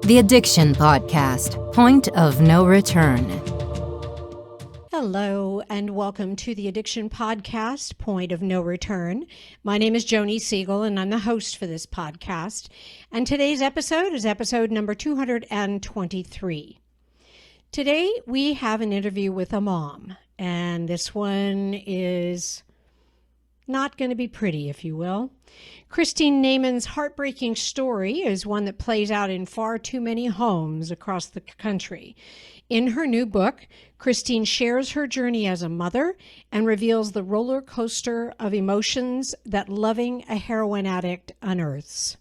The Addiction Podcast, Point of No Return. Hello, and welcome to the Addiction Podcast, Point of No Return. My name is Joni Siegel, and I'm the host for this podcast. And today's episode is episode number 223. Today, we have an interview with a mom, and this one is not going to be pretty, if you will. Christine Naman's heartbreaking story is one that plays out in far too many homes across the country. In her new book, Christine shares her journey as a mother and reveals the roller coaster of emotions that loving a heroin addict unearths.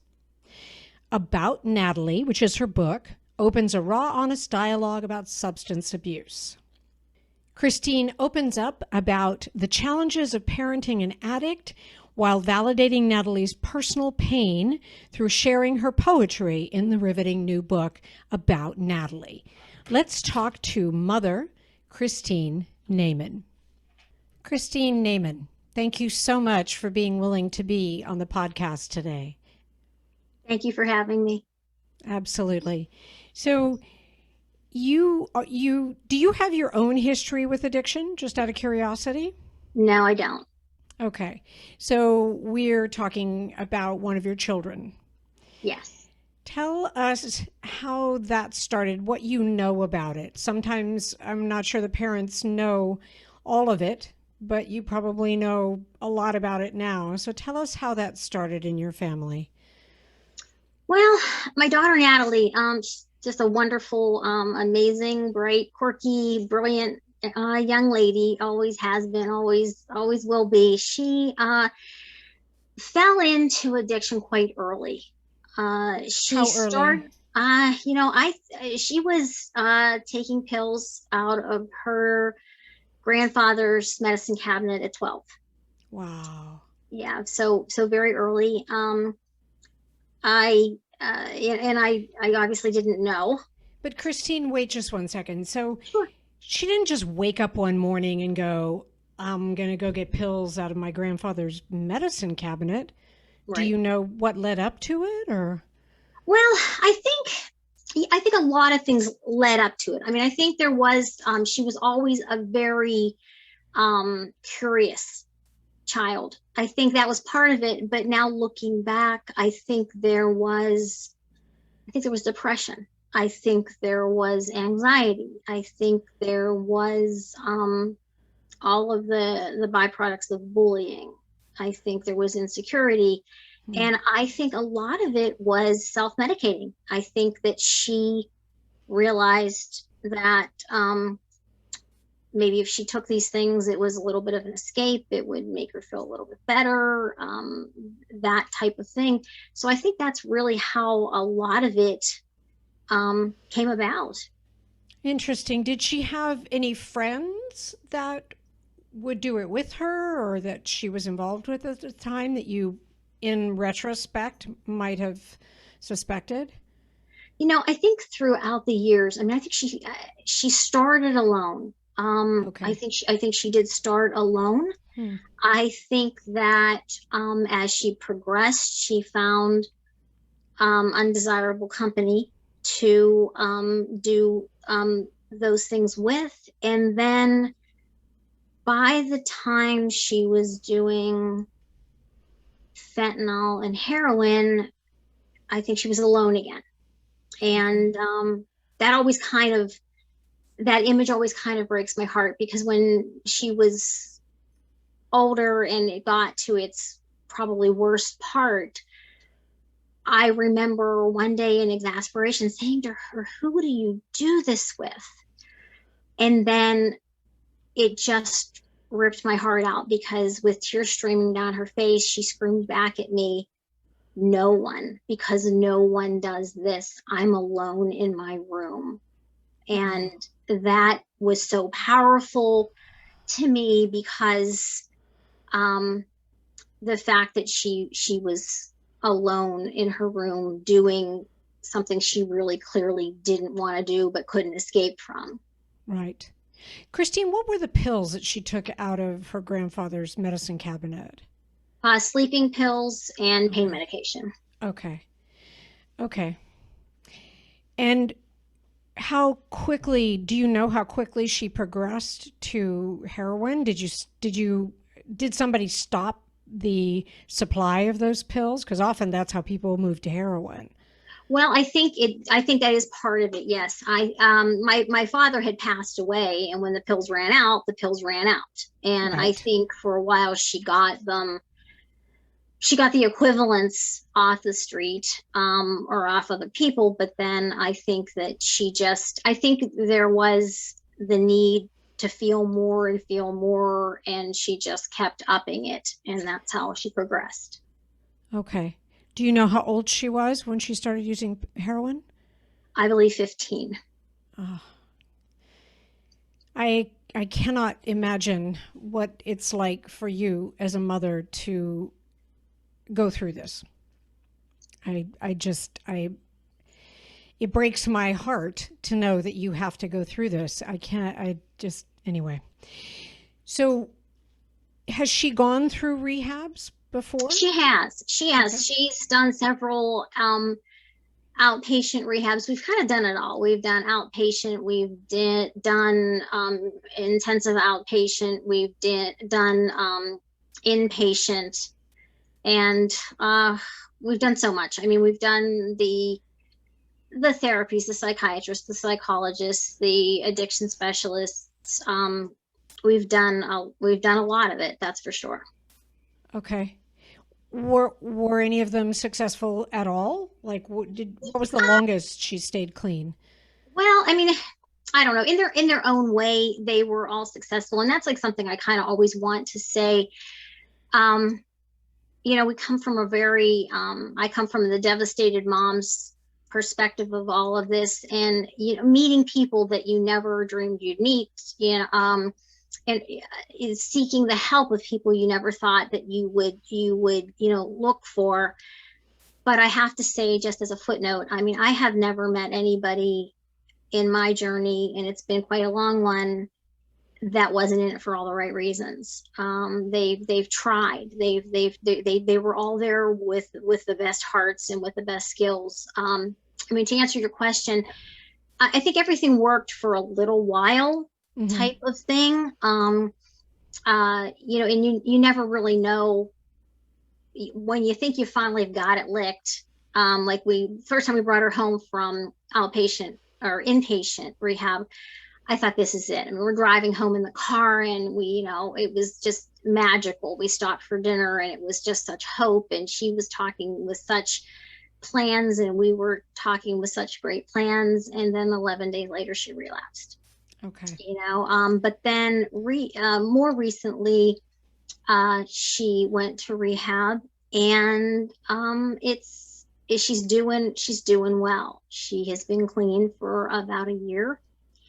About Natalie, which is her book, opens a raw, honest dialogue about substance abuse. Christine opens up about the challenges of parenting an addict while validating Natalie's personal pain through sharing her poetry in the riveting new book About Natalie. Let's talk to mother Christine Naman. Christine Naman, thank you so much for being willing to be on the podcast today. Thank you for having me. Absolutely. So do you have your own history with addiction, just out of curiosity? No, I don't. Okay. So we're talking about one of your children. Yes. Tell us how that started, what you know about it. Sometimes I'm not sure the parents know all of it, but you probably know a lot about it now. So tell us how that started in your family. Well, my daughter Natalie, she's just a wonderful, amazing, bright, quirky, brilliant young lady. Always has been, always will be. She fell into addiction quite early. How early? She was taking pills out of her grandfather's medicine cabinet at 12. Wow. Yeah, so very early. I obviously didn't know. But Christine, wait just one second. So Sure. She didn't just wake up one morning and go, I'm going to go get pills out of my grandfather's medicine cabinet. Right. Do you know what led up to it, or? Well, I think a lot of things led up to it. I mean, I think there was, she was always a very curious child. I think that was part of it. But now looking back, I think there was depression. I think there was anxiety. I think there was all of the byproducts of bullying. I think there was insecurity. And I think a lot of it was self-medicating. I think that she realized that maybe if she took these things, it was a little bit of an escape. It would make her feel a little bit better, that type of thing. So I think that's really how a lot of it came about. Interesting. Did she have any friends that would do it with her, or that she was involved with at the time, that you, in retrospect, might have suspected? I think throughout the years, I mean, I think she started alone. Okay. I think she did start alone. I think that as she progressed, she found undesirable company to do those things with. And then by the time she was doing fentanyl and heroin, I think she was alone again. And that image always kind of breaks my heart, because when she was older and it got to its probably worst part, I remember one day in exasperation saying to her, "Who do you do this with?" And then it just ripped my heart out, because with tears streaming down her face, she screamed back at me, "No one, because no one does this. I'm alone in my room." And that was so powerful to me, because the fact that she was alone in her room doing something she really clearly didn't want to do but couldn't escape from. Right. Christine, what were the pills that she took out of her grandfather's medicine cabinet? Sleeping pills and pain medication. Okay. And how quickly, do you know how quickly she progressed to heroin? Did somebody stop the supply of those pills? Because often that's how people move to heroin. Well, I think that is part of it. Yes. My father had passed away, and when the pills ran out, the pills ran out. And I Right. think for a while she got the equivalents off the street, or off other people. But then I think that I think there was the need to feel more, and she just kept upping it. And that's how she progressed. Okay. Do you know how old she was when she started using heroin? I believe 15. Oh, I cannot imagine what it's like for you as a mother to go through this. It breaks my heart to know that you have to go through this. Anyway. So has she gone through rehabs before? She has. Okay. She's done several outpatient rehabs. We've kind of done it all. We've done outpatient. Done intensive outpatient. Done inpatient, and we've done so much. I mean, we've done the therapies, the psychiatrists, the psychologists, the addiction specialists. We've done a lot of it. That's for sure. Okay. Were any of them successful at all? Like, what was the longest she stayed clean? Well, I mean, I don't know. In their own way, they were all successful, and that's like something I kind of always want to say. We come from I come from the devastated mom's perspective of all of this, and meeting people that you never dreamed you'd meet. And is seeking the help of people you never thought that you would look for. But I have to say, just as a footnote, I mean, I have never met anybody in my journey, and it's been quite a long one, that wasn't in it for all the right reasons. They've tried. They were all there with the best hearts and with the best skills. I mean, to answer your question, I think everything worked for a little while. Mm-hmm. Type of thing. And you never really know when you think you finally got it licked. Like first time we brought her home from outpatient or inpatient rehab, I thought, this is it. I mean, we're driving home in the car, and it was just magical. We stopped for dinner, and it was just such hope. And she was talking with such plans, and we were talking with such great plans. And then 11 days later, she relapsed. Okay. But then more recently, she went to rehab, and she's doing well. She has been clean for about a year.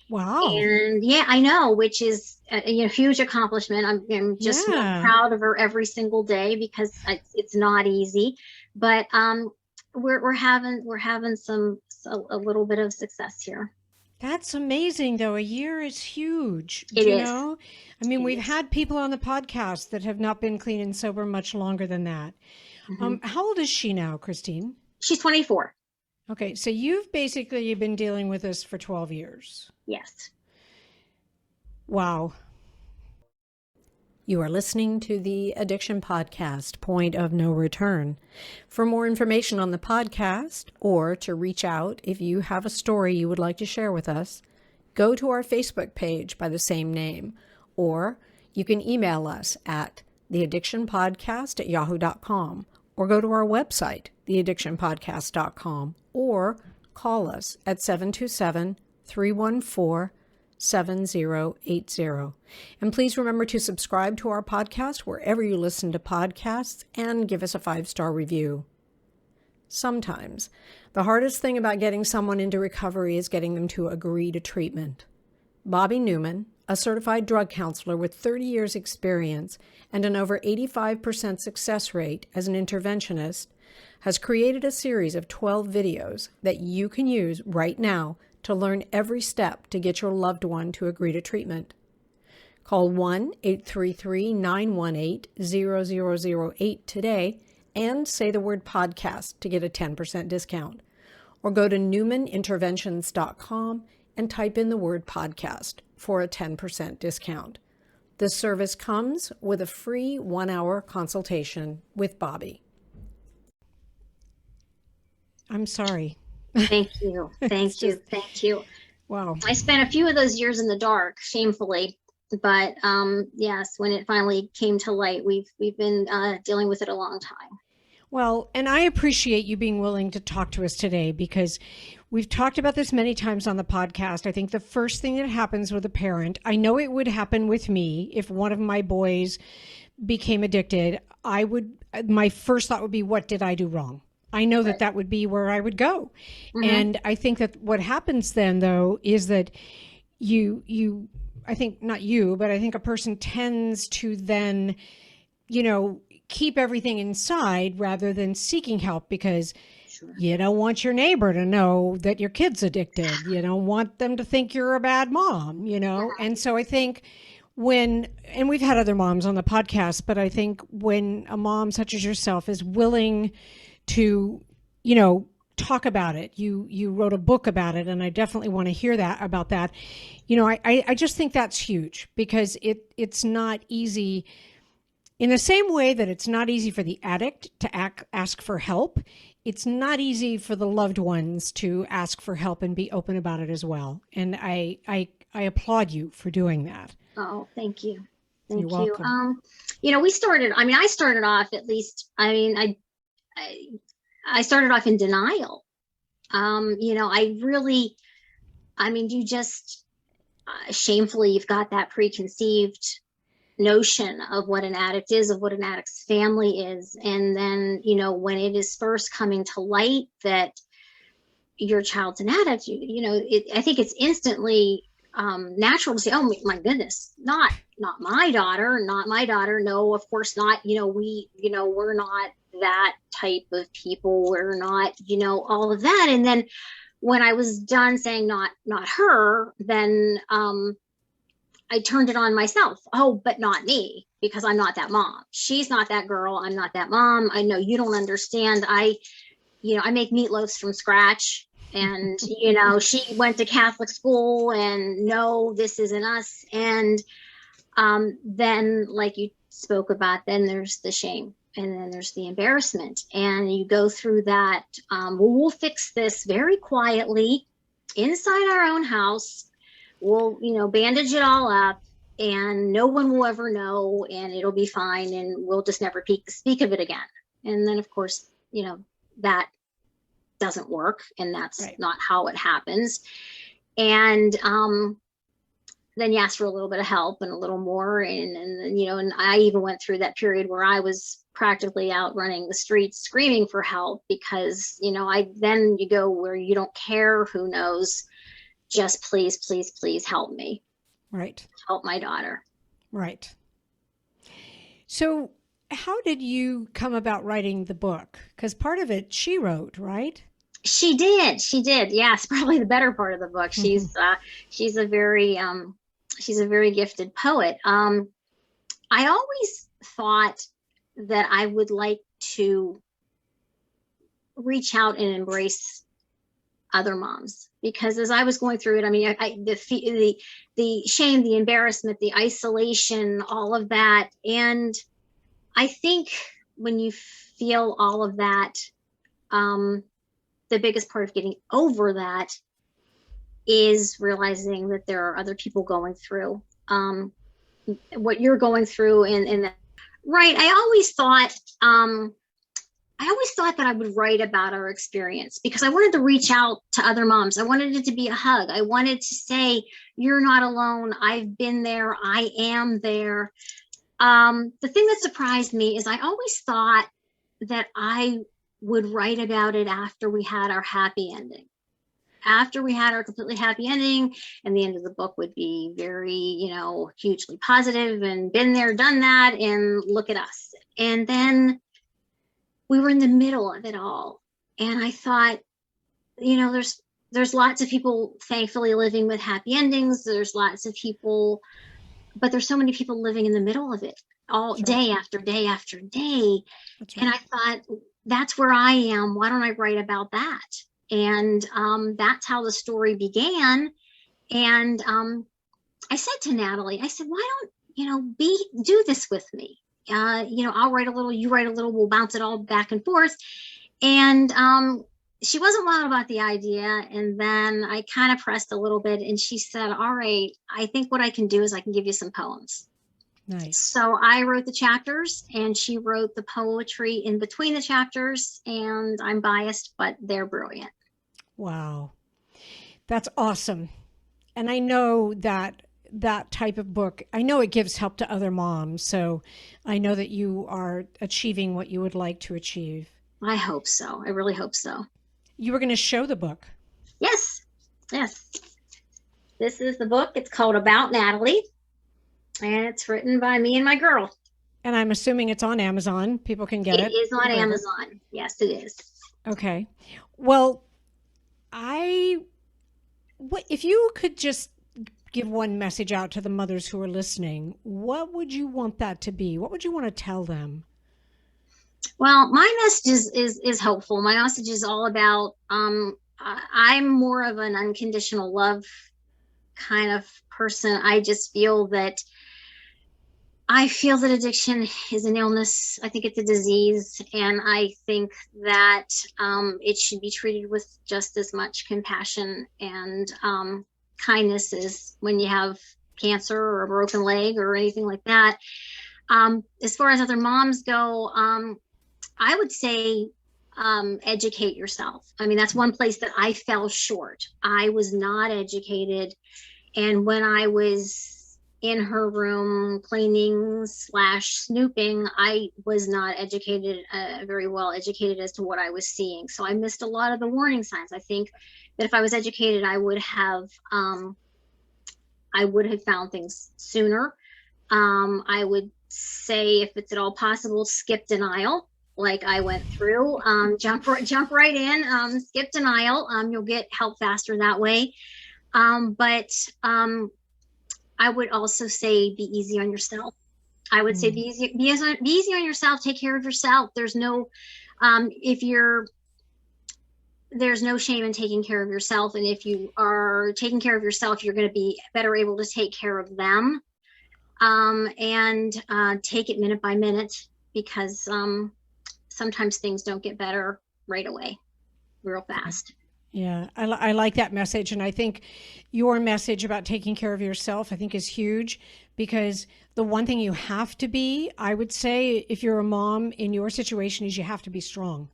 Wow. And yeah, I know, which is a huge accomplishment. I'm just proud of her every single day, because it's not easy, but we're having a little bit of success here. That's amazing, though. A year is huge. It is. I mean, we've had people on the podcast that have not been clean and sober much longer than that. Mm-hmm. How old is she now, Christine? She's 24. Okay, so you've basically been dealing with this for 12 years. Yes. Wow. You are listening to the Addiction Podcast, Point of No Return. For more information on the podcast, or to reach out if you have a story you would like to share with us, go to our Facebook page by the same name, or you can email us at theaddictionpodcast@yahoo.com, or go to our website, theaddictionpodcast.com, or call us at 727-314-7080. And please remember to subscribe to our podcast wherever you listen to podcasts, and give us a 5-star review. Sometimes the hardest thing about getting someone into recovery is getting them to agree to treatment. Bobby Newman, a certified drug counselor with 30 years experience and an over 85% success rate as an interventionist, has created a series of 12 videos that you can use right now to learn every step to get your loved one to agree to treatment. Call 1-833-918-0008 today and say the word podcast to get a 10% discount. or go to newmaninterventions.com and type in the word podcast for a 10% discount. This service comes with a free 1-hour consultation with Bobby. I'm sorry. Thank you. Thank you. Thank you. Wow. I spent a few of those years in the dark, shamefully. But yes, when it finally came to light, we've been dealing with it a long time. Well, and I appreciate you being willing to talk to us today, because we've talked about this many times on the podcast. I think the first thing that happens with a parent, I know it would happen with me if one of my boys became addicted. My first thought would be, what did I do wrong? I know that would be where I would go. Mm-hmm. And I think that what happens then, though, is that I think not you, but I think a person tends to then, keep everything inside rather than seeking help, because you don't want your neighbor to know that your kid's addicted. You don't want them to think you're a bad mom, And so I think and we've had other moms on the podcast, but I think when a mom such as yourself is willing to, talk about it, you wrote a book about it, and I definitely want to hear about that. I just think that's huge, because it's not easy. In the same way that it's not easy for the addict to ask for help, it's not easy for the loved ones to ask for help and be open about it as well. And I applaud you for doing that. Oh, thank you. You're welcome. I started off, at least, I started off in denial. You just shamefully, you've got that preconceived notion of what an addict is, of what an addict's family is. And then, when it is first coming to light that your child's an addict, I think it's instantly natural to say, oh my goodness, not my daughter, not my daughter. No, of course not. We're not that type of people. We're not, all of that. And then when I was done saying not her, then I turned it on myself. Oh, but not me, because I'm not that mom. She's not that girl. I'm not that mom. I know you don't understand. I make meatloaves from scratch, and, she went to Catholic school, and no, this isn't us. And then, like you spoke about, then there's the shame, and then there's the embarrassment, and you go through that. We'll fix this very quietly inside our own house. We'll, bandage it all up, and no one will ever know, and it'll be fine, and we'll just never speak of it again. And then, of course, that doesn't work, and that's not how it happens. And then you ask for a little bit of help and a little more, and I even went through that period where I was practically out running the streets screaming for help, because then you go where you don't care who knows. Just please, please, please help me. Right. Help my daughter. Right. So how did you come about writing the book? Because part of it she wrote, right? She did. Yes, probably the better part of the book. She's a very gifted poet. I always thought that I would like to reach out and embrace other moms, because as I was going through it, the shame, the embarrassment, the isolation, all of that. And I think when you feel all of that, the biggest part of getting over that is realizing that there are other people going through what you're going through. And right. I always thought that I would write about our experience, because I wanted to reach out to other moms. I wanted it to be a hug. I wanted to say, you're not alone. I've been there. I am there. The thing that surprised me is I always thought that I would write about it after we had our happy ending. After we had our completely happy ending, and the end of the book would be very, hugely positive, and been there, done that, and look at us. And then we were in the middle of it all. And I thought, there's lots of people thankfully living with happy endings. There's lots of people, but there's so many people living in the middle of it all day after day after day. Right. And I thought, that's where I am. Why don't I write about that? And that's how the story began. And I said to Natalie, I said, why don't, do this with me? I'll write a little, you write a little, we'll bounce it all back and forth. And she wasn't wild about the idea. And then I kind of pressed a little bit, and she said, all right, I think what I can do is I can give you some poems. Nice. So I wrote the chapters, and she wrote the poetry in between the chapters, and I'm biased, but they're brilliant. Wow. That's awesome. And I know that type of book, I know it gives help to other moms. So I know that you are achieving what you would like to achieve. I hope so. I really hope so. You were going to show the book. Yes. This is the book. It's called About Natalie, and it's written by me and my girl. And I'm assuming it's on Amazon. People can get it. It is on Amazon. Yes, it is. Okay. Well, if you could just give one message out to the mothers who are listening, what would you want that to be? What would you want to tell them? Well, my message is hopeful. My message is all about, I'm more of an unconditional love kind of person. I feel that addiction is an illness. I think it's a disease. And I think that it should be treated with just as much compassion and kindness as when you have cancer or a broken leg or anything like that. As far as other moms go, I would say educate yourself. I mean, that's one place that I fell short. I was not educated. And when I was in her room cleaning / snooping, I was not educated, very well educated as to what I was seeing. So I missed a lot of the warning signs. I think that if I was educated, I would have found things sooner. I would say, if it's at all possible, skip denial, like I went through. Jump right in, skip denial. You'll get help faster that way. But I would also say be easy on yourself. I would say be easy on yourself. Take care of yourself. There's no shame in taking care of yourself. And if you are taking care of yourself, you're going to be better able to take care of them. And take it minute by minute, because sometimes things don't get better right away, real fast. Yeah, I like that message. And I think your message about taking care of yourself, I think, is huge, because the one thing you have to be, I would say, if you're a mom in your situation, is you have to be strong.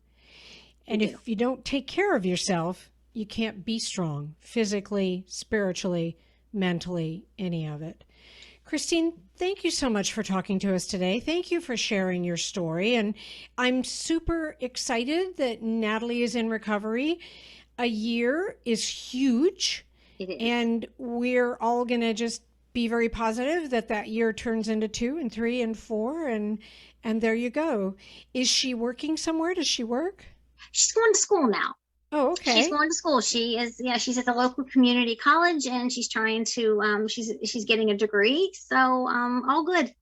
And if you don't take care of yourself, you can't be strong physically, spiritually, mentally, any of it. Christine, thank you so much for talking to us today. Thank you for sharing your story. And I'm super excited that Natalie is in recovery. A year is huge. It is. And we're all going to just be very positive that year turns into 2 and 3 and 4. And there you go. Is she working somewhere? Does she work? She's going to school now. Oh, okay. She's going to school. She's at the local community college, and she's trying to, she's getting a degree. So all good.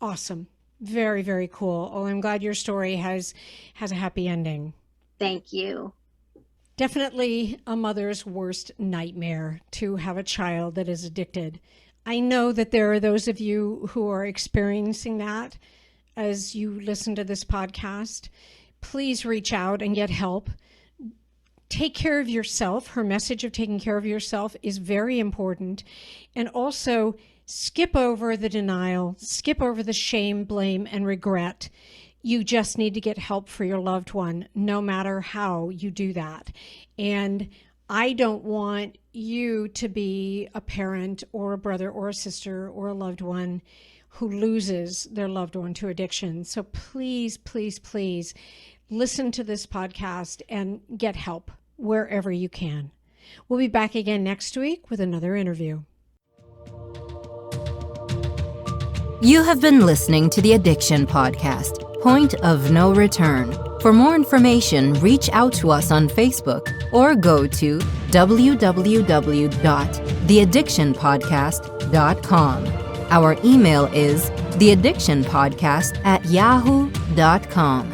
Awesome. Very, very cool. Oh, I'm glad your story has a happy ending. Thank you. Definitely a mother's worst nightmare to have a child that is addicted. I know that there are those of you who are experiencing that as you listen to this podcast. Please reach out and get help. Take care of yourself. Her message of taking care of yourself is very important. And also, skip over the denial, skip over the shame, blame, and regret. You just need to get help for your loved one, no matter how you do that. And I don't want you to be a parent or a brother or a sister or a loved one who loses their loved one to addiction. So please, please, please listen to this podcast and get help wherever you can. We'll be back again next week with another interview. You have been listening to the Addiction Podcast, Point of No Return. For more information, reach out to us on Facebook or go to www.theaddictionpodcast.com. Our email is theaddictionpodcast@yahoo.com.